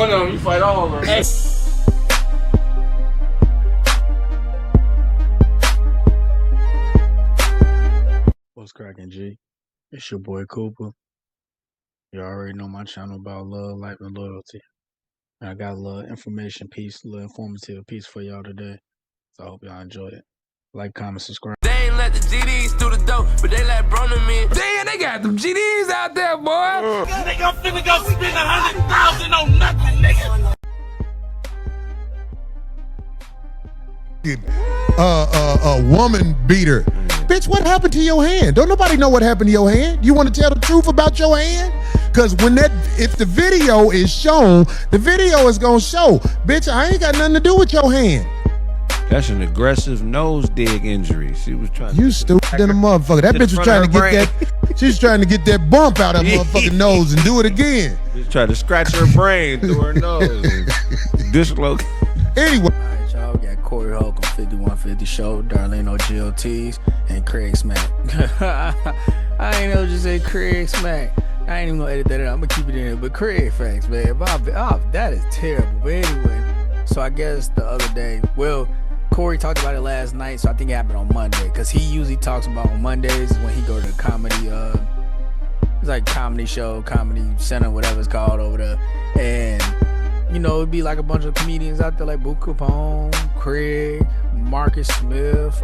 one of them, you fight all of them. Hey. What's cracking, G? It's your boy Cooper. You already know my channel about love, life, and loyalty. And I got a little information piece, a little informative piece for y'all today. So I hope y'all enjoy it. Like, comment, subscribe. They ain't let the GDs through the door, but they let Broner in. Damn, they got them GDs out there, boy. Nigga, I'm finna go spend 100,000 on nothing, nigga. A woman beater. Bitch, what happened to your hand? Don't nobody know what happened to your hand. You want to tell the truth about your hand? Because if the video is shown, the video is gonna show. Bitch, I ain't got nothing to do with your hand. That's an aggressive nose dig injury. She was trying. You stupid than a motherfucker. That bitch was trying to get that. She was trying to get that bump out of her motherfucking nose and do it again. She tried to scratch her brain through her nose. Dislocate. Anyway. All right, y'all. We got Corey Holcomb, 5150 Show, Darlene GLTs, and Craig Smack. I ain't know just say Craig Smack. I ain't even gonna edit that out. I'm gonna keep it in there. But Craig facts, man. That is terrible. But anyway, so I guess the other day, well, Corey talked about it last night, so I think it happened on Monday, because he usually talks about on Mondays when he go to the comedy, it's like comedy show, comedy center, whatever it's called over there, and you know, it'd be like a bunch of comedians out there like Boo Capone, Craig, Marcus Smith,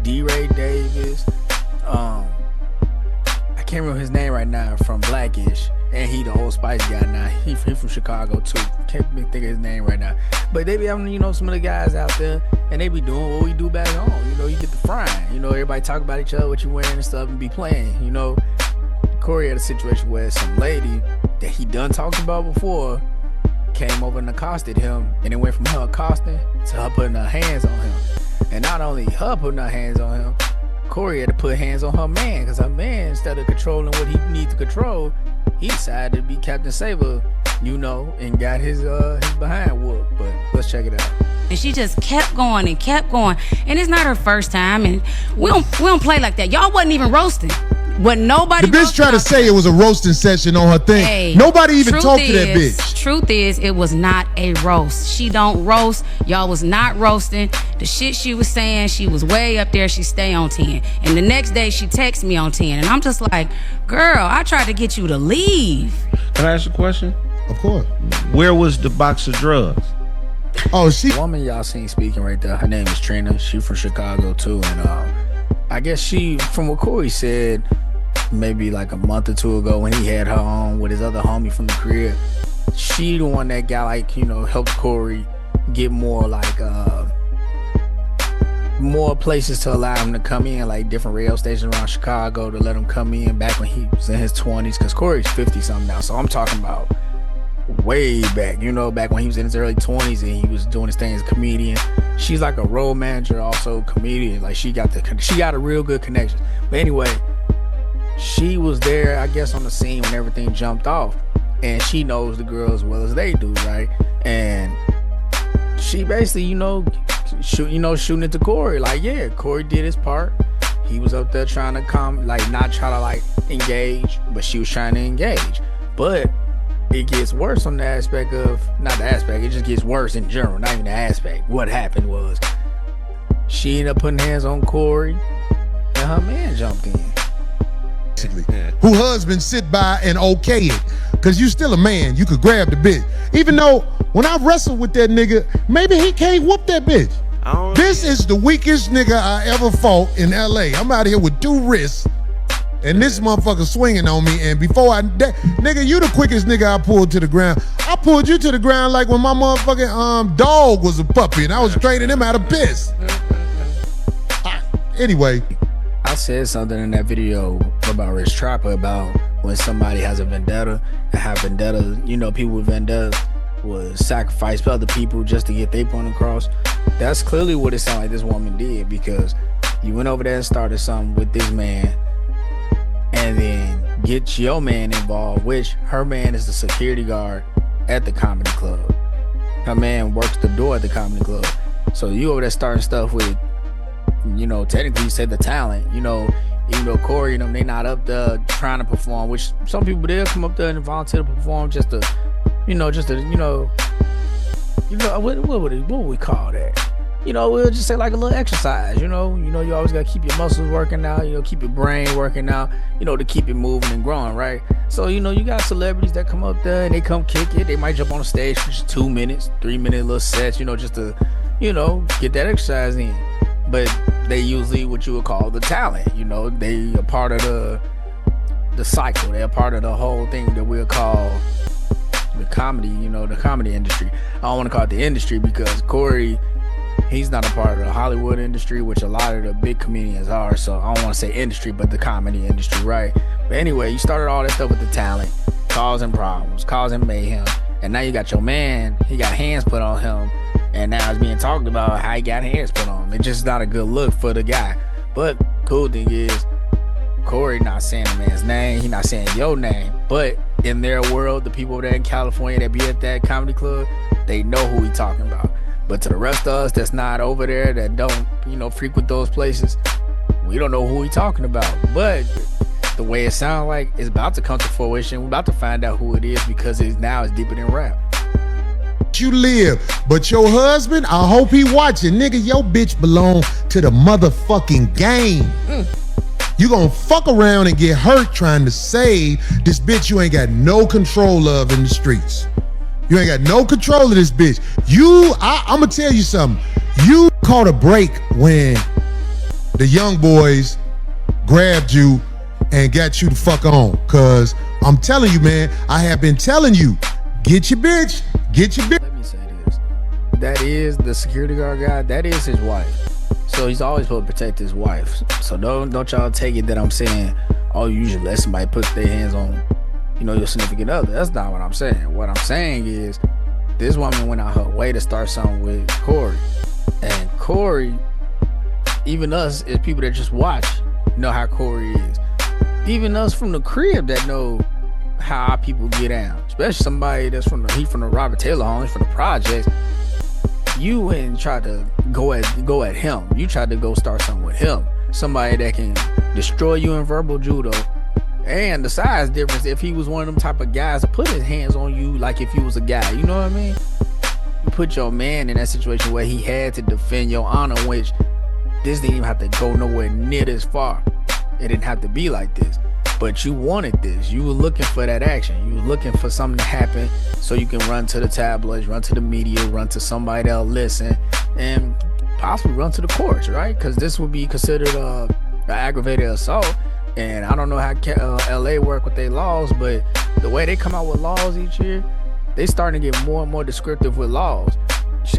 D-Ray Davis, I can't remember his name right now, from Blackish, and he the Old Spice guy now. He from Chicago too. Can't think of his name right now. But they be having, you know, some of the guys out there, and they be doing what we do back home. You know, you get the frying. You know, everybody talk about each other, what you wearing and stuff, and be playing. You know, Corey had a situation where some lady that he done talked about before came over and accosted him, and it went from her accosting to her putting her hands on him. And not only her putting her hands on him, Corey had to put hands on her man, because her man, instead of controlling what he needs to control, he decided to be Captain Saber, you know, and got his behind whooped. But let's check it out. And she just kept going and kept going, and it's not her first time, and we don't play like that. Y'all wasn't even roasting. What nobody. The bitch tried to say it was a roasting session on her thing. Hey, nobody even talked to that bitch. Truth is, it was not a roast. She don't roast. Y'all was not roasting. The shit she was saying, she was way up there. She stay on 10. And the next day she texts me on 10. And I'm just like, girl, I tried to get you to leave. Can I ask a question? Of course. Where was the box of drugs? Oh, the woman y'all seen speaking right there, her name is Trina. She from Chicago too. And I guess she, from what Corey said, maybe like a month or two ago when he had her on with his other homie from the crib, she the one that got, like, you know, helped Corey get more like more places to allow him to come in, like different rail stations around Chicago to let him come in back when he was in his 20s, because Corey's 50 something now, so I'm talking about way back, you know, back when he was in his early 20s and he was doing his thing as a comedian. She's like a road manager, also comedian. Like, she got a real good connection. But anyway, she was there, I guess, on the scene when everything jumped off, and she knows the girl as well as they do, right? And she basically, you know, shooting it to Corey. Like, yeah, Corey did his part. He was up there trying to not try to like engage, but she was trying to engage. But it gets worse on the aspect of, not the aspect, it just gets worse in general, not even the aspect. What happened was, she ended up putting hands on Corey, and her man jumped in. Who husband sit by and okay it, because you still a man, you could grab the bitch. Even though when I wrestled with that nigga, maybe he can't whoop that bitch. This is the weakest nigga I ever fought in LA. I'm out here with 2 wrists, and this motherfucker swinging on me, and before nigga, you the quickest nigga I pulled to the ground. I pulled you to the ground like when my motherfucking dog was a puppy, and I was training him out of piss. Anyway, I said something in that video about Rich Trapper about when somebody has a vendetta, and have vendetta, you know, people with vendettas would sacrifice other people just to get their point across. That's clearly what it sounded like this woman did, because you went over there and started something with this man, and then get your man involved, which her man is the security guard at the comedy club. Her man works the door at the comedy club. So you over there starting stuff with, you know, technically you said the talent, you know, even though Corey, you know, they not up there trying to perform, which some people, they'll come up there and volunteer to perform just to just to, what would we call that? We'll just say like a little exercise, you always gotta keep your muscles working out, keep your brain working out, to keep it moving and growing, right? So, you got celebrities that come up there and they come kick it. They might jump on the stage for just 2 minutes, 3-minute little sets, just to, get that exercise in. But they usually what you would call the talent, they a part of the cycle. They're a part of the whole thing that we'll call the comedy, the comedy industry. I don't want to call it the industry because Corey, he's not a part of the Hollywood industry, which a lot of the big comedians are. So I don't want to say industry, but the comedy industry, right? But anyway, you started all that stuff with the talent, causing problems, causing mayhem. And now you got your man, he got hands put on him. And now it's being talked about how he got hands put on him. It's just not a good look for the guy. But cool thing is, Corey not saying the man's name, he not saying your name. But in their world, the people there in California that be at that comedy club, they know who he talking about. But to the rest of us that's not over there, that don't, frequent those places, we don't know who he talking about. But the way it sounds like it's about to come to fruition. We're about to find out who it is because it's deeper than rap. You live, but your husband, I hope he watching. Nigga, your bitch belong to the motherfucking game. You gonna fuck around and get hurt trying to save this bitch you ain't got no control of in the streets. You ain't got no control of this bitch. I'm gonna tell you something. You caught a break when the young boys grabbed you and got you the fuck on. Cause I'm telling you, man, I have been telling you, get your bitch. Let me say this. That is the security guard guy, that is his wife. So he's always supposed to protect his wife. So don't y'all take it that I'm saying, oh, you usually let somebody put their hands on, your significant other. That's not what I'm saying. What I'm saying is this woman went out her way to start something with Corey. And Corey, even us as people that just watch, know how Corey is. Even us from the crib that know how our people get down. Especially somebody that's from the Robert Taylor home, from the projects. You went and tried to go at him. You tried to go start something with him. Somebody that can destroy you in verbal judo. And the size difference, if he was one of them type of guys to put his hands on you like if he was a guy, you know what I mean? You put your man in that situation where he had to defend your honor, which this didn't even have to go nowhere near this far. It didn't have to be like this. But you wanted this. You were looking for that action. You were looking for something to happen so you can run to the tabloids, run to the media, run to somebody that'll listen, and possibly run to the courts, right? Because this would be considered an aggravated assault. And I don't know how LA work with their laws, but the way they come out with laws each year, they starting to get more and more descriptive with laws.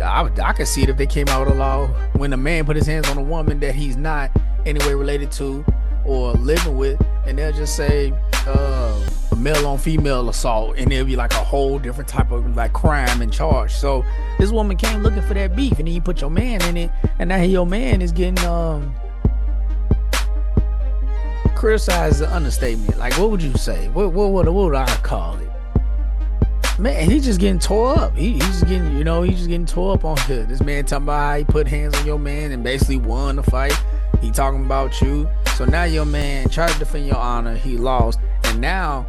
I could see it if they came out with a law when a man put his hands on a woman that he's not anyway related to or living with, and they'll just say a male on female assault, and it'll be like a whole different type of like crime and charge. So this woman came looking for that beef, and then you put your man in it, and now your man is getting criticized, an understatement. Like, what would you say? What would I call it? Man, he's just getting tore up. He's just getting tore up on here. This man talking about how he put hands on your man and basically won the fight. He talking about you. So now your man tried to defend your honor. He lost. And now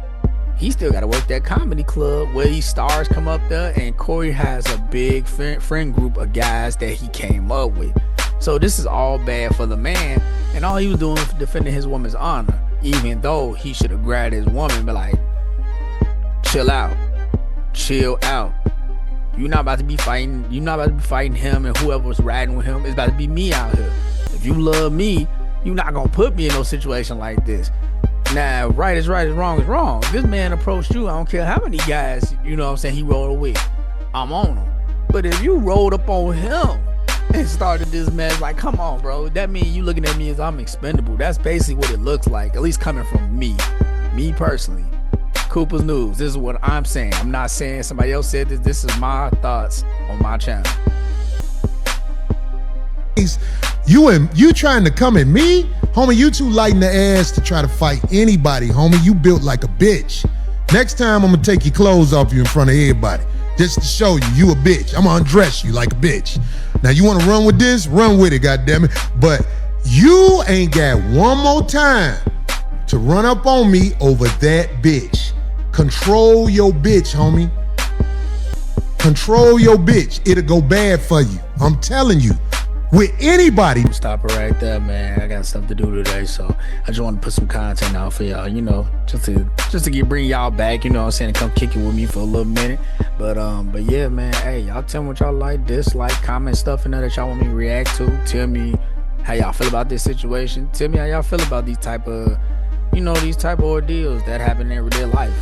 he still got to work that comedy club where these stars come up there. And Corey has a big friend group of guys that he came up with. So this is all bad for the man. And all he was doing was defending his woman's honor. Even though he should have grabbed his woman and be like, chill out. Chill out. You're not about to be fighting him and whoever was riding with him. It's about to be me out here. If you love me, you're not gonna put me in no situation like this. Now, right is right, is wrong is wrong. This man approached you, I don't care how many guys, he rolled with. I'm on him. But if you rolled up on him and started this mess, like, come on, bro. That means you looking at me as I'm expendable. That's basically what it looks like, at least coming from me personally. Cooper's News. This is what I'm saying. I'm not saying somebody else said this. This is my thoughts on my channel. You trying to come at me? Homie, you too light in the ass to try to fight anybody, homie. You built like a bitch. Next time, I'm gonna take your clothes off you in front of everybody. Just to show you a bitch. I'm gonna undress you like a bitch. Now, you wanna run with this? Run with it, goddammit. But you ain't got one more time to run up on me over that bitch. Control your bitch, homie. control your bitch, it'll go bad for you. I'm telling you. With anybody. Stop it right there, man. I got stuff to do today, so I just want to put some content out for y'all, you know, just to bring y'all back, you know what I'm saying, come kick it with me for a little minute. But yeah, man, hey, y'all tell me what y'all like, dislike, comment stuff in there that y'all want me to react to. Tell me how y'all feel about this situation. Tell me how y'all feel about these type of ordeals that happen in everyday life.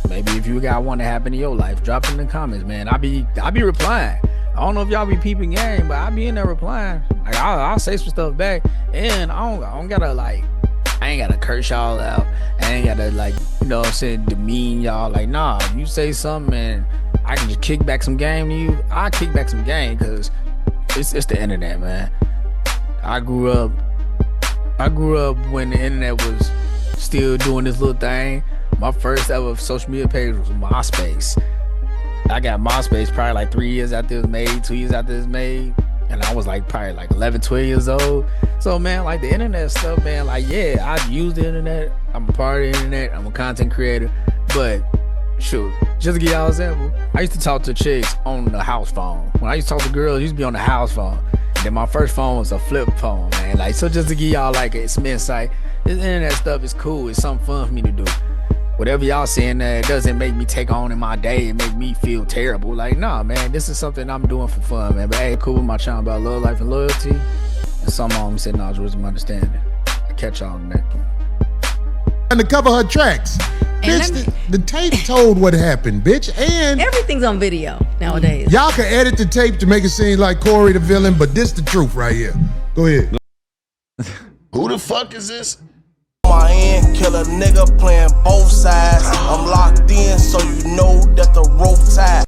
Maybe if you got one that happen in your life, drop it in the comments, man. I be replying. I don't know if y'all be peeping game, but I be in there replying. Like I'll say some stuff back, and I don't gotta like, I ain't gotta curse y'all out. I ain't gotta like, you know what I'm saying, demean y'all. Like, nah, if you say something and I can just kick back some game to you, I'll kick back some game, because it's the internet, man. I grew up when the internet was still doing this little thing. My first ever social media page was MySpace. I got MySpace probably like 3 years after it was made, 2 years after it was made, and I was like probably like 11, 12 years old. So man, like the internet stuff, man, like yeah, I use the internet, I'm a part of the internet, I'm a content creator, but shoot, just to give y'all an example, I used to talk to chicks on the house phone. When I used to talk to girls, I used to be on the house phone. And then my first phone was a flip phone, man. Like, so just to give y'all like some insight, this internet stuff is cool, it's something fun for me to do. Whatever y'all saying that doesn't make me take on in my day and make me feel terrible. Like, nah, man, this is something I'm doing for fun, man. But hey, cool with my channel about love, life, and loyalty. And some of them said knowledge, wisdom, understanding. I catch y'all on the next one. And to cover her tracks. Bitch, the tape told what happened, bitch. And everything's on video nowadays. Y'all can edit the tape to make it seem like Corey the villain, but this the truth right here. Go ahead. Who the fuck is this? My end, kill a nigga playing both sides. I'm locked in, so you know that the rope tied.